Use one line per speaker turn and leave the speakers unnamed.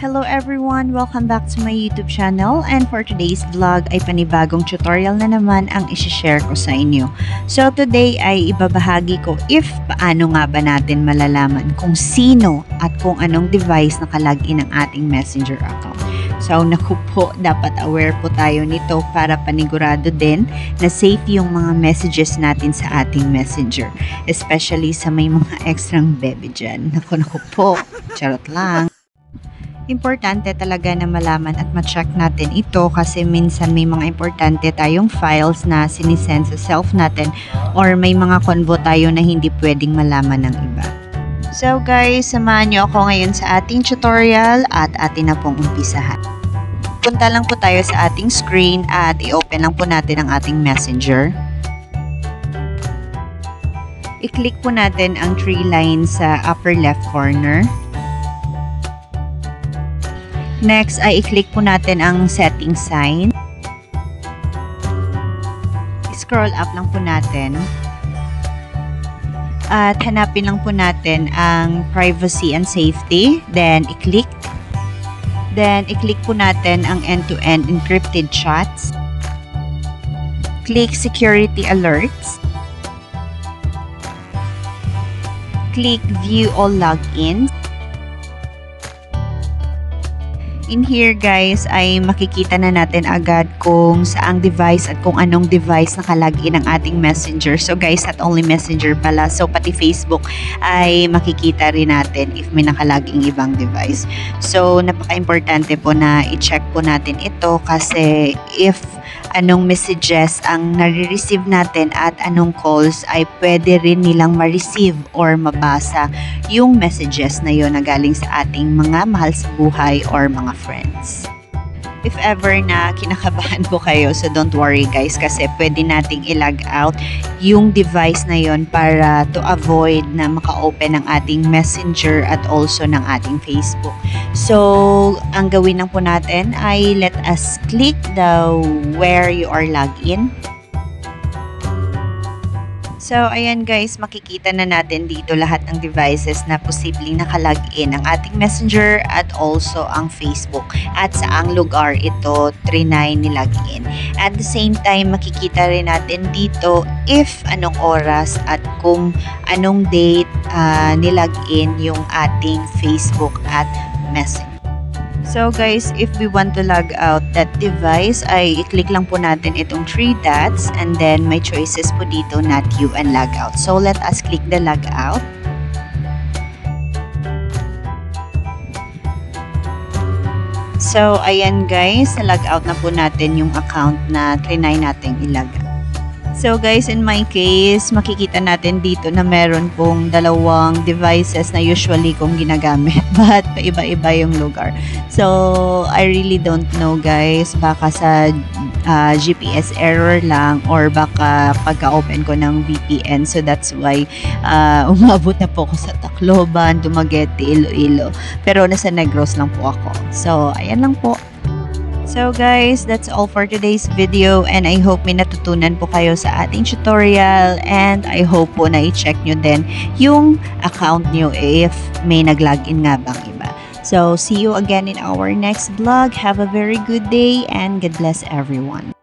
Hello everyone! Welcome back to my YouTube channel, and for today's vlog ay panibagong tutorial na naman ang isi-share ko sa inyo. So today ay ibabahagi ko if paano nga ba natin malalaman kung sino at kung anong device nakalagin ng ating Messenger account. So naku po, dapat aware po tayo nito para panigurado din na safe yung mga messages natin sa ating Messenger. Especially sa may mga extrang bebe dyan. Naku po, charot lang. Importante talaga na malaman at ma-check natin ito kasi minsan may mga importante tayong files na sinisend sa self natin or may mga convo tayo na hindi pwedeng malaman ng iba. So guys, samahan nyo ako ngayon sa ating tutorial at atin na pong umpisahan. Punta lang po tayo sa ating screen at i-open lang po natin ang ating Messenger. I-click po natin ang 3 lines sa upper left corner. Next ay i-click po natin ang setting sign. Scroll up lang po natin. At hanapin lang po natin ang privacy and safety. Then i-click. Then i-click po natin ang end-to-end encrypted chats. Click security alerts. Click view all logins. In here guys ay makikita na natin agad kung saang device at kung anong device nakalagin ng ating Messenger. So guys, not only Messenger pala, so pati Facebook ay makikita rin natin if may nakalaging ibang device. So napaka-importante po na i-check po natin ito kasi if anong messages ang nare-receive natin at anong calls ay pwede rin nilang ma-receive or mabasa yung messages na yun na galing sa ating mga mahal sa buhay or mga friends. If ever na kinakabahan po kayo, so don't worry guys kasi pwede nating i-log out yung device na yon para to avoid na maka-open ng ating Messenger at also ng ating Facebook. So, ang gawin lang po natin ay let us click the where you are logged in. So, ayan guys, makikita na natin dito lahat ng devices na posibleng nakalagin ang ating Messenger at also ang Facebook. At saang lugar ito trinay nilagin. At the same time, makikita rin natin dito if anong oras at kung anong date nilagin yung ating Facebook at Messenger. So guys, if we want to log out that device, ay i-click lang po natin itong 3 dots and then may choices po dito not you and log out. So let us click the log out. So ayan guys, log out na po natin yung account na trinay natin i-log out. So guys, in my case, makikita natin dito na meron pong 2 devices na usually kong ginagamit but paiba-iba yung lugar. So I really don't know guys, baka sa GPS error lang or baka pagka-open ko ng VPN. So that's why umabot na po ako sa Tacloban, Dumaguete, Iloilo. Pero nasa Negros lang po ako. So ayan lang po. So guys, that's all for today's video and I hope may natutunan po kayo sa ating tutorial and I hope po na i-check nyo din yung account nyo if may nag-login nga bang iba. So see you again in our next vlog. Have a very good day and God bless everyone.